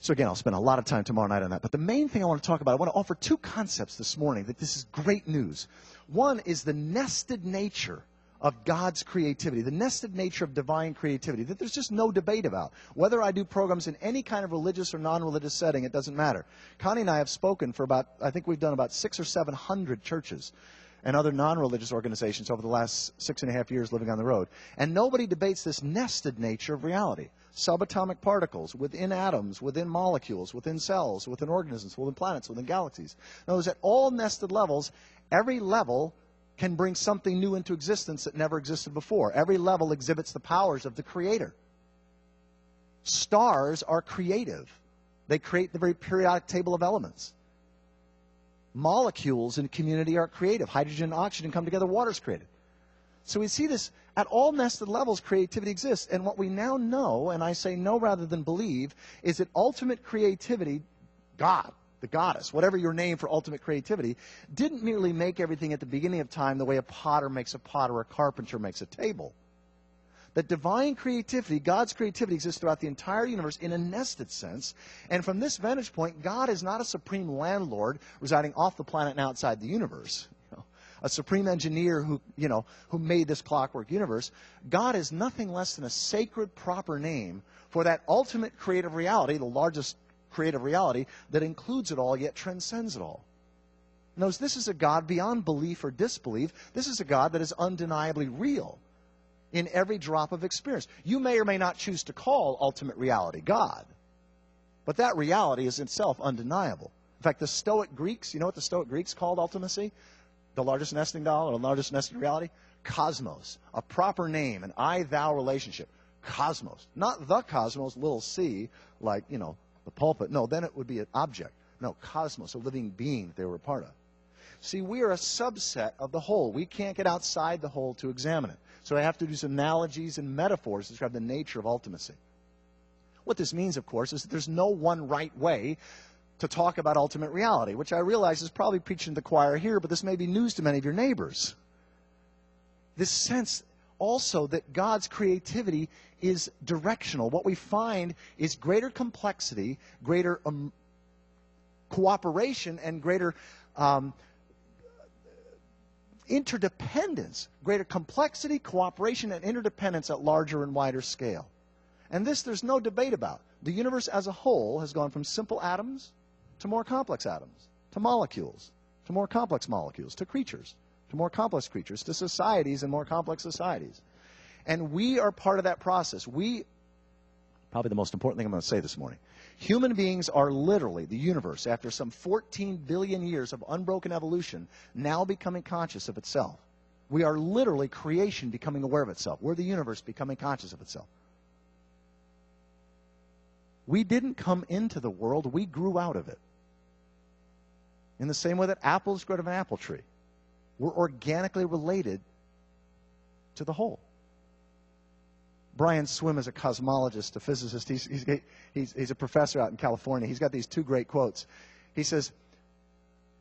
So again, I'll spend a lot of time tomorrow night on that. But the main thing I want to talk about, I want to offer two concepts this morning that this is great news. One is the nested nature of God's creativity, the nested nature of divine creativity, that there's just no debate about. Whether I do programs in any kind of religious or non-religious setting, it doesn't matter. Connie and I have spoken for about, I think we've done about 600 or 700 churches and other non-religious organizations over the last 6.5 years living on the road. And nobody debates this nested nature of reality. Subatomic particles within atoms, within molecules, within cells, within organisms, within planets, within galaxies. In other words, at all nested levels, every level can bring something new into existence that never existed before. Every level exhibits the powers of the Creator. Stars are creative. They create the very periodic table of elements. Molecules in community are creative. Hydrogen and oxygen come together, water's created. So we see this, at all nested levels, creativity exists. And what we now know, and I say know rather than believe, is that ultimate creativity, God, the goddess, whatever your name for ultimate creativity, didn't merely make everything at the beginning of time the way a potter makes a pot or a carpenter makes a table. That divine creativity, God's creativity, exists throughout the entire universe in a nested sense. And from this vantage point, God is not a supreme landlord residing off the planet and outside the universe. A supreme engineer who made this clockwork universe. God is nothing less than a sacred, proper name for that ultimate creative reality, the largest creative reality that includes it all yet transcends it all. Notice, this is a God beyond belief or disbelief. This is a God that is undeniably real in every drop of experience. You may or may not choose to call ultimate reality God, but that reality is itself undeniable. In fact, the Stoic Greeks, you know what the Stoic Greeks called ultimacy? The largest nesting doll, or the largest nested reality? Cosmos. A proper name, an I-thou relationship. Cosmos. Not the cosmos, little c, like, the pulpit. No, then it would be an object. No, cosmos, a living being that they were a part of. See, we are a subset of the whole. We can't get outside the whole to examine it. So I have to do some analogies and metaphors to describe the nature of ultimacy. What this means, of course, is that there's no one right way to talk about ultimate reality, which I realize is probably preaching to the choir here, but this may be news to many of your neighbors. This sense also that God's creativity is directional. What we find is greater complexity, greater cooperation, and greater interdependence. Greater complexity, cooperation, and interdependence at larger and wider scale. And this there's no debate about. The universe as a whole has gone from simple atoms to more complex atoms, to molecules, to more complex molecules, to creatures, to more complex creatures, to societies and more complex societies. And we are part of that process. Probably the most important thing I'm going to say this morning. Human beings are literally, the universe, after some 14 billion years of unbroken evolution, now becoming conscious of itself. We are literally creation becoming aware of itself. We're the universe becoming conscious of itself. We didn't come into the world, we grew out of it. In the same way that apples grow out of an apple tree. We're organically related to the whole. Brian Swim is a cosmologist, a physicist. He's a professor out in California. He's got these two great quotes. He says,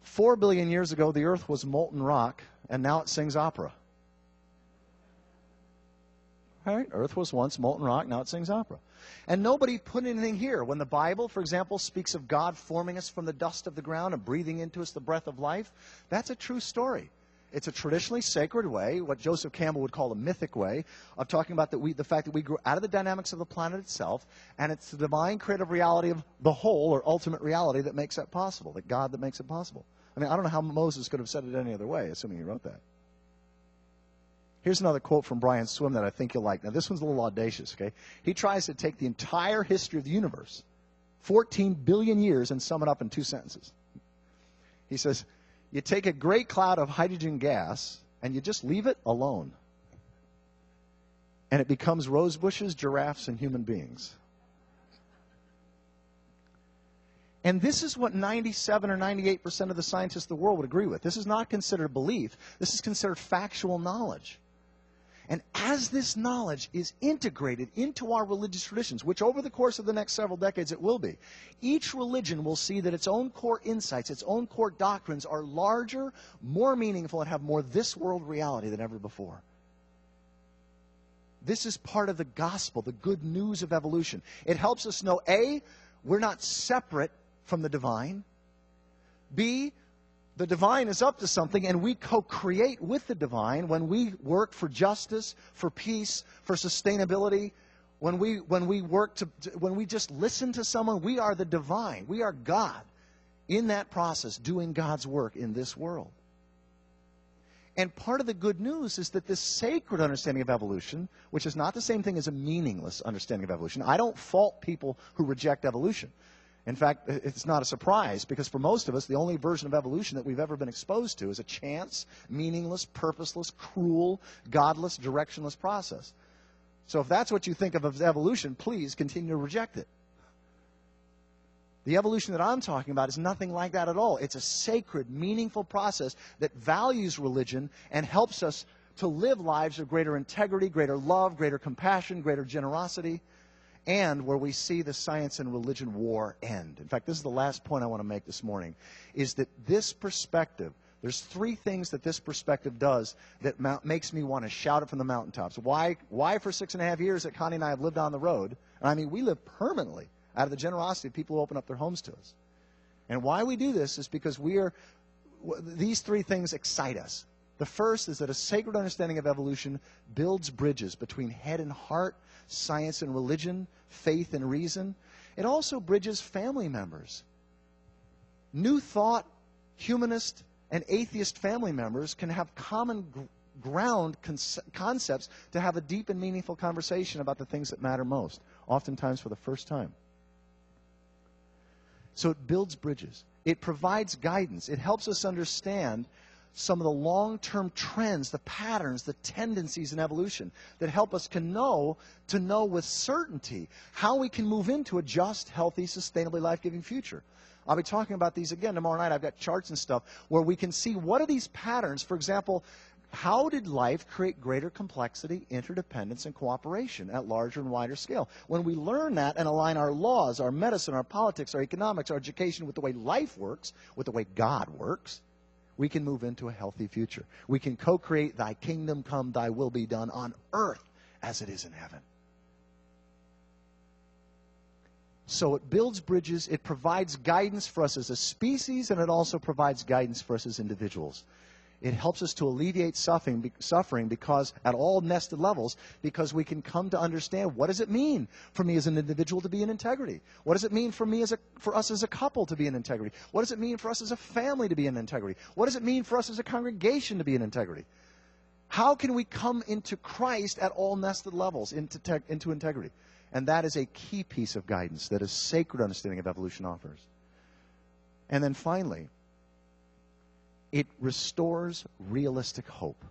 4 billion years ago, the earth was molten rock, and now it sings opera. All right, earth was once molten rock, now it sings opera. And nobody put anything here. When the Bible, for example, speaks of God forming us from the dust of the ground and breathing into us the breath of life, that's a true story. It's a traditionally sacred way, what Joseph Campbell would call a mythic way, of talking about the fact that we grew out of the dynamics of the planet itself, and it's the divine creative reality of the whole, or ultimate reality, that makes that possible, the God that makes it possible. I mean, I don't know how Moses could have said it any other way, assuming he wrote that. Here's another quote from Brian Swim that I think you'll like. Now, this one's a little audacious, okay? He tries to take the entire history of the universe, 14 billion years, and sum it up in 2 sentences. He says, you take a great cloud of hydrogen gas, and you just leave it alone. And it becomes rose bushes, giraffes, and human beings. And this is what 97 or 98% of the scientists of the world would agree with. This is not considered belief. This is considered factual knowledge. And as this knowledge is integrated into our religious traditions, which over the course of the next several decades it will be, each religion will see that its own core insights, its own core doctrines are larger, more meaningful, and have more this world reality than ever before. This is part of the gospel, the good news of evolution. It helps us know, A, we're not separate from the divine. B, the divine is up to something, and we co-create with the divine when we work for justice, for peace, for sustainability. When we when we just listen to someone, we are the divine. We are God in that process, doing God's work in this world. And part of the good news is that this sacred understanding of evolution, which is not the same thing as a meaningless understanding of evolution. I don't fault people who reject evolution. In fact, it's not a surprise, because for most of us, the only version of evolution that we've ever been exposed to is a chance, meaningless, purposeless, cruel, godless, directionless process. So if that's what you think of as evolution, please continue to reject it. The evolution that I'm talking about is nothing like that at all. It's a sacred, meaningful process that values religion and helps us to live lives of greater integrity, greater love, greater compassion, greater generosity, and where we see the science and religion war end. In fact, this is the last point I want to make this morning, is that this perspective, there's three things that this perspective does that makes me want to shout it from the mountaintops. Why for 6.5 years that Connie and I have lived on the road, and I mean we live permanently out of the generosity of people who open up their homes to us. And why we do this is because these three things excite us. The first is that a sacred understanding of evolution builds bridges between head and heart, science and religion, faith and reason. It also bridges family members. New Thought, humanist, and atheist family members can have common ground concepts to have a deep and meaningful conversation about the things that matter most, oftentimes for the first time. So it builds bridges. It provides guidance. It helps us understand some of the long-term trends, the patterns, the tendencies in evolution that help us to know with certainty how we can move into a just, healthy, sustainably life-giving future. I'll be talking about these again tomorrow night. I've got charts and stuff where we can see what are these patterns. For example, how did life create greater complexity, interdependence, and cooperation at larger and wider scale? When we learn that and align our laws, our medicine, our politics, our economics, our education with the way life works, with the way God works, we can move into a healthy future. We can co-create thy kingdom come, thy will be done on earth as it is in heaven. So it builds bridges, it provides guidance for us as a species, and it also provides guidance for us as individuals. It helps us to alleviate suffering because at all nested levels, because we can come to understand what does it mean for me as an individual to be in integrity? What does it mean for us as a couple to be in integrity? What does it mean for us as a family to be in integrity? What does it mean for us as a congregation to be in integrity? How can we come into Christ at all nested levels into integrity? And that is a key piece of guidance that a sacred understanding of evolution offers. And then finally, it restores realistic hope.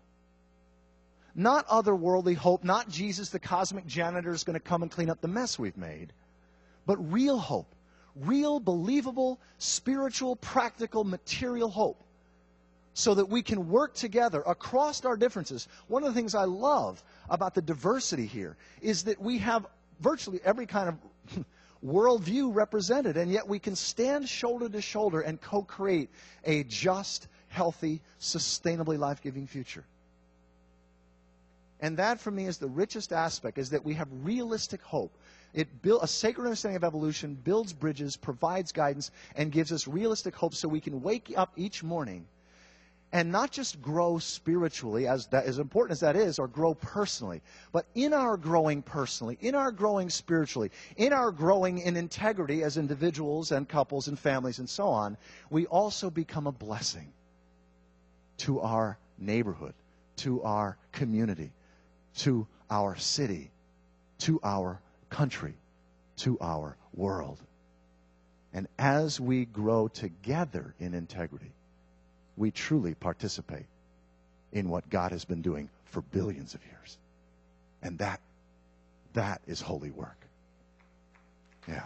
Not otherworldly hope, not Jesus, the cosmic janitor, is going to come and clean up the mess we've made, but real hope. Real, believable, spiritual, practical, material hope. So that we can work together across our differences. One of the things I love about the diversity here is that we have virtually every kind of worldview represented, and yet we can stand shoulder to shoulder and co-create a just, healthy, sustainably life-giving future. And that, for me, is the richest aspect, is that we have realistic hope. A sacred understanding of evolution builds bridges, provides guidance, and gives us realistic hope so we can wake up each morning and not just grow spiritually, as important as that is, or grow personally, but in our growing personally, in our growing spiritually, in our growing in integrity as individuals and couples and families and so on, we also become a blessing to our neighborhood, to our community, to our city, to our country, to our world. And as we grow together in integrity, we truly participate in what God has been doing for billions of years. And that is holy work. Yeah.